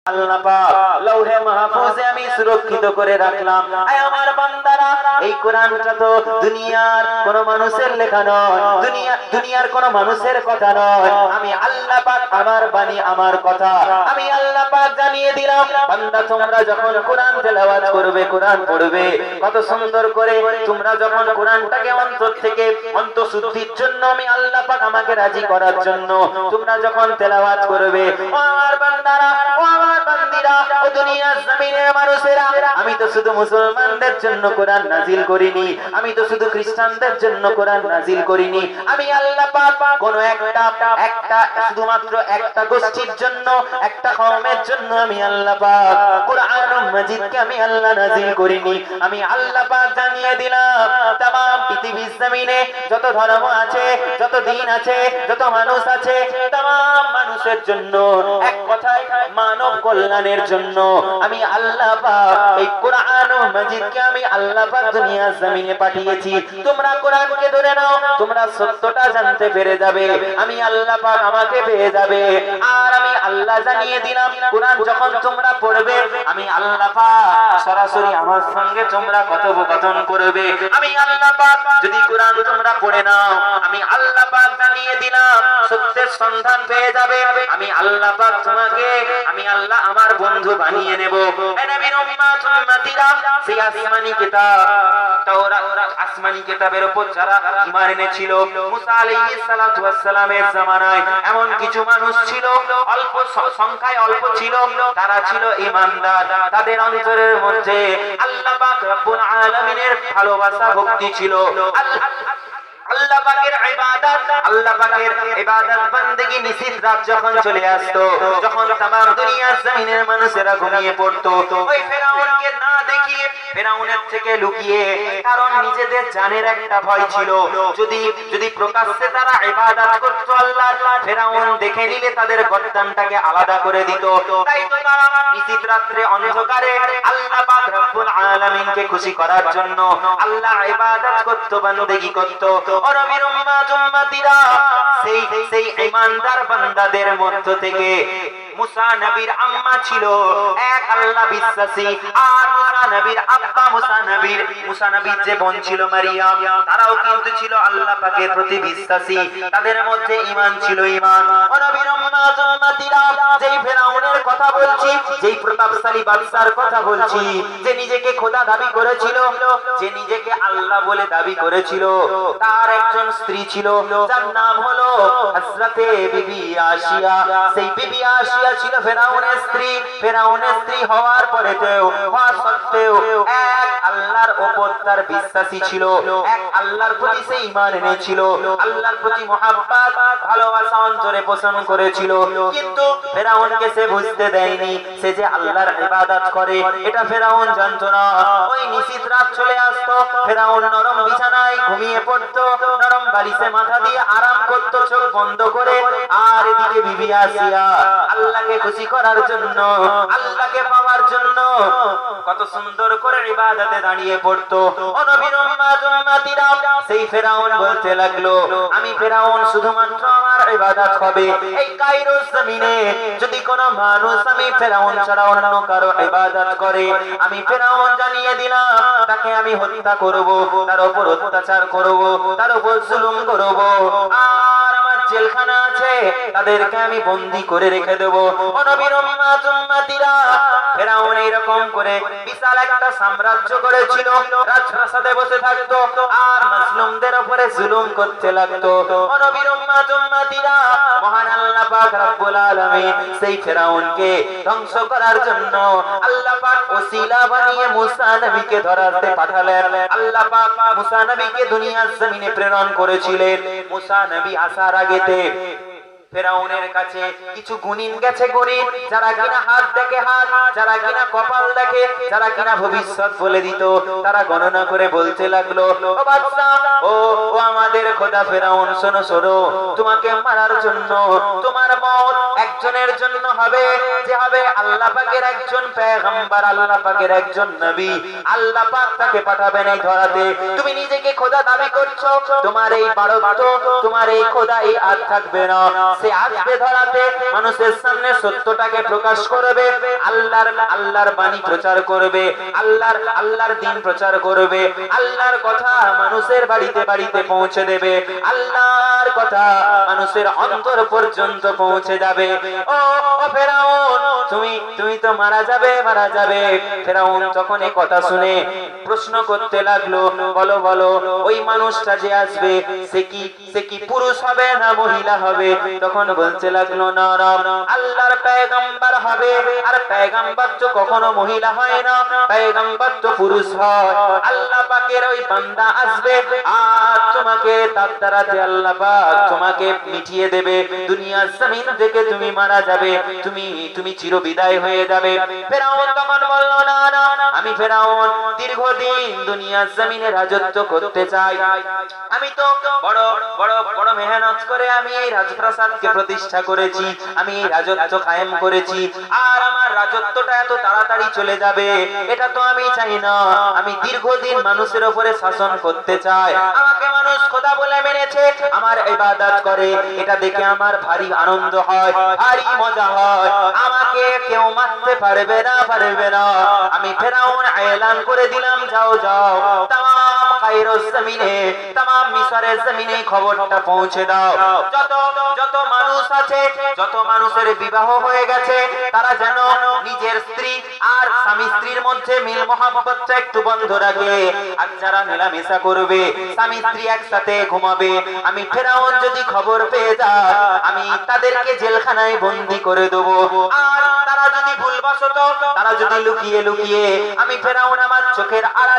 আল্লাহ পাক লৌহে মাহফুজে আমি সুরক্ষিত করে রাখলাম। আয় আমার বান্দারা, এই কোরআনটা তো দুনিয়ার কোন মানুষের লেখা নয়, দুনিয়ার কোন মানুষের কথা নয়। আমি আল্লাহ পাক, আমার বাণী, আমার কথা আমি আল্লাহ পাক জানিয়ে দিলাম। বান্দা, তোমরা যখন কোরআন তেলাওয়াত করবে, কোরআন পড়বে, কত সুন্দর করে তোমরা যখন কোরআনটাকে অন্তর থেকে অন্তঃশুদ্ধির জন্য আমি আল্লাহ পাক আমাকে রাজি করার জন্য তোমরা যখন তেলাওয়াত করবে, ও আমার বান্দারা, ও আমার বান্দিরা, ও দুনিয়ার জমিনের মানুষেরা, আমি তো শুধু মুসলমানদের জন্য কোরআন নাজিল করিনি, আমি তো শুধু খ্রিস্টানদের জন্য কোরআন নাজিল করিনি। আমি আল্লাহ পাক কোন একটা শুধুমাত্র একটা গোষ্ঠীর জন্য, একটা কওমের জন্য আমি আল্লাহ পাক কোরআনুল মাজিদকে আমি আল্লাহ নাজিল করিনি। আমি আল্লাহ পাক জানিয়ে দিলাম, तमाम পৃথিবীর জমিনে যত ধর্ম আছে, যত দিন আছে, যত মানুষ আছে, तमाम মানুষের জন্য, এক কথায় মানব কল্যাণের জন্য আমি আল্লাহ পাক এই কোরআনুল মাজিদকে আমি আল্লাহ পাক দুনিয়ার জমিনে পাঠিয়েছি। তোমরা কোরআনকে ধরে নাও, তোমরা সত্যটা জানতে পেরে যাবে, আমি আল্লাহ পাক আমাকে পেয়ে যাবে। আর আমি আল্লাহ জানিয়ে দিলাম, কোরআন যখন তোমরা পড়বে, আমি আল্লাহ পাক সরাসরি আমার সঙ্গে তোমরা কথোপকথন করবে। আমি আল্লাহ পাক যদি কোরআন তোমরা পড়ে নাও, আমি আল্লাহ পাক জানিয়ে দিলাম সত্যের সন্ধান পেয়ে যাবে। আমি আল্লাহ পাক তোমাকে আমি আল্লাহ আমার বন্ধু বানিয়ে নেব। এ নবীর উম্মত উম্মতিরা, সেই আসমানি কিতাব তাওরাত, আসমানি কিতাবের উপর যারা ঈমান এনেছিল, মুসা আলাইহিস সালাতু ওয়াস সালামের জামানায় এমন কিছু মানুষ ছিল, অল্প সংখ্যায় অল্প ছিল, তারা ছিল ঈমানদার। তাদের অন্তরের মধ্যে আল্লাহ পাক রব্বুল আলামিনের ভালোবাসা, ভক্তি ছিল। আল্লাহ পাকের ইবাদত, আল্লাহ পাকের ইবাদত বান্দেগি নিশিত রাত যখন চলে আসতো, যখন तमाम দুনিয়ার জমিনের মানুষেরা ঘুমিয়ে পড়তো, ওই ফেরাউনকে না দেখিয়ে, ফেরাউনের থেকে লুকিয়ে, কারণ নিজেদের জানের একটা ভয় ছিল, যদি প্রকাশ্যে তারা ইবাদত করতো আল্লাহর, ফেরাউন দেখে নিলে তাদের গর্দানটাকে আলাদা করে দিত। তাই তো তারা নিশিত রাত্রে অন্ধকারে আল্লাহ পাক রব্বুল আলামিনকে খুশি করার জন্য আল্লাহ ইবাদত করতো, বান্দেগি করতো। ও নবীর উম্মত উম্মতিরা, সেই ঈমানদার বান্দাদের মধ্য থেকে মুসা নবীর আম্মা ছিল এক আল্লাহ বিশ্বাসী, আর মুসা নবীর আব্বা, মুসা নবীর যে বোন ছিল মারিয়াম, তারাও কিন্তু ছিল আল্লাহ পাকের প্রতি বিশ্বাসী। তাদের মধ্যে ঈমান ছিল, ঈমান। ও নবীর উম্মত উম্মতিরা, যেই ফেরাউনের কথা বলছি, যেই প্রতাপশালী বাদশার কথা বলছি, যে নিজেকে খোদা দাবি করেছিল, যে নিজেকে আল্লাহ বলে দাবি করেছিল, তার একজন স্ত্রী ছিল, যার নাম হলো হযরতে বিবি আশিয়া। সেই বিবি আশিয়া ছিল ফেরাউনের স্ত্রী। ফেরাউনের স্ত্রী হওয়ার পরেও, হওয়া সত্ত্বেও এক আল্লাহর উপর তার বিশ্বাসী ছিল, এক আল্লাহর প্রতি সে ঈমান এনেছিল, আল্লাহর প্রতি মহব্বত, ভালোবাসা অন্তরে পোষণ করেছিল। কিন্তু ফেরাউনকে সে বুঝতে দেয়নি সে যে আল্লাহর ইবাদত করে, এটা ফেরাউন জানতো না। ওই নিশিত রাত চলে আসতো, ফেরাউন নরম বিছানায় ঘুমিয়ে পড়তো, নরম বালিশে মাথা দিয়ে আরাম করতো চোখ বন্ধ করে, আর এদিকে বিবি আশিয়া আল্লাহকে খুশি করার জন্য, আল্লাহকে পাওয়ার জন্য কত সুন্দর করে ইবাদতে দাঁড়িয়ে পড়তো। ও নবীর উম্মত উম্মতিরা, সেই ফেরাউন বলতে লাগলো, আমি ফেরাউন শুধুমাত্র আমার ইবাদত হবে এই কায়রোর জমিনে। যদি কোনো মানুষ আমি ফেরাউন ছাড়া অন্য কারো ইবাদত করে, আমি ফেরাউন জানিয়ে দিলাম তাকে আমি হত্যা করব, তার উপর অত্যাচার করব, তার উপর জুলুম করব, আর আমার জেলখানা আছে তাদেরকে আমি বন্দী করে রেখে দেব। ও নবীর উম্মত উম্মতিরা, ফেরাউন এরকম করে বিশাল একটা সাম্রাজ্য করেছিল, রাজপ্রাসাদে বসে থাকতো আর মুসলিমদের উপরে জুলুম করতে লাগতো। ও নবীর উম্মত উম্মতিরা, মহান আল্লাহ পাক রব্বুল আলামিন সেই ফেরাউনকে ধ্বংস করার জন্য আল্লাহ পাক ওসিলা বানিয়ে মুসা নবীকে ধরাতে পাঠালেন। আল্লাহ পাক মুসা নবীকে দুনিয়ার জমিনে প্রেরণ করেছিলেন। মুসা নবী আসার আগেতে ফেরাউনের কাছে কিছু গুণিন গেছে, গুণিন যারা কিনা হাত দেখে হাত, যারা কিনা কপাল দেখে, যারা কিনা ভবিষ্যৎ বলে দিত, তারা গণনা করে বলতে লাগলো, ও বাদশা, ও আমাদের খোদা ফেরাউন, শোনো শোনো, তোমাকে মারার জন্য তোমার মত একজনের জন্য হবে, যে হবে আল্লাহ আল্লাহ পাকের একজন পয়গম্বর, আল্লাহ পাকের একজন নবী, আল্লাহ পাক তাকে পাঠাবেন এই ধরাতে। তুমি নিজেকে খোদা দাবি করছো, তোমার এই বাড়ত্ব, তোমার এই খোদা এই আর থাকবে না। সে আসবে ধরাতে, মানুষের সামনে সত্যটাকে প্রকাশ করবে, আল্লাহর বাণী প্রচার করবে, আল্লাহর দ্বীন প্রচার করবে, আল্লাহর কথা মানুষের বাড়িতে বাড়িতে পৌঁছে দেবে, আল্লাহর কথা মানুষের অন্তর পর্যন্ত পৌঁছে যাবে। ও ফেরাউন, তুমি তো মারা যাবে। ফেরাউন তখন এই কথা শুনে প্রশ্ন করতে লাগলো, বলো বলো, ওই মানুষটা যে আসবে সে কি পুরুষ হবে না মহিলা হবে? তখন বলতে লাগলো, না না, আল্লাহর পয়গম্বর হবে, আর পয়গম্বর তো কখনো মহিলা হয় না, পয়গম্বর তো পুরুষ হয়। আল্লাহ পাকের ওই বান্দা আসবে, আর তোমাকে তার দ্বারাতে আল্লাহ পাক তোমাকে মিটিয়ে দেবে, দুনিয়ার জমিন থেকে তুমি মারা যাবে, তুমি চিরবিদায় হয়ে যাবে। ফেরাউন তখন বলল, না না, আমি ফেরাউন দীর্ঘদিন দুনিয়ার জমিনে রাজত্ব করতে চাই। আমি তো বড় বড় বড় মেহনত করে আমি এই রাজপ্রাসাদকে প্রতিষ্ঠা করেছি, আমি এই রাজত্ব কায়েম করেছি, আর আমার রাজত্বটা এত তাড়াতাড়ি চলে যাবে এটা তো আমি চাই না। আমি দীর্ঘদিন মানুষের উপরে শাসন করতে চাই। আমাকে মানুষ খোদা বলে মেনেছে, আমার ইবাদত করে, এটা দেখে আমার ভারী আনন্দ হয়, ভারী মজা হয়। আমাকে কেউ মারতে পারবে না। আমি ফেরাউন এলান করে দিলাম, যাও যাও, তামাম কায়রোর জমিনে, তামাম মিশরের জমিনে খবরটা পৌঁছে দাও। যত মানুষ আছে, যত মানুষের বিবাহ হয়ে গেছে, তারা যেন নিজের স্ত্রী আর স্বামী স্ত্রীর মধ্যে মিল মহব্বতটা একটু বন্ধ রাখে। আর যারা মেলামেশা করবে, স্বামী স্ত্রী একসাথে ঘুমাবে, আমি ফেরাউন যদি খবর পেয়ে যায়, আমি তাদেরকে জেলখানায় বন্দী করে দেবো। আর তারা যদি ভুলবশত, তারা যদি লুকিয়ে লুকিয়ে, আমি ফেরাউন আমার চোখের আড়াল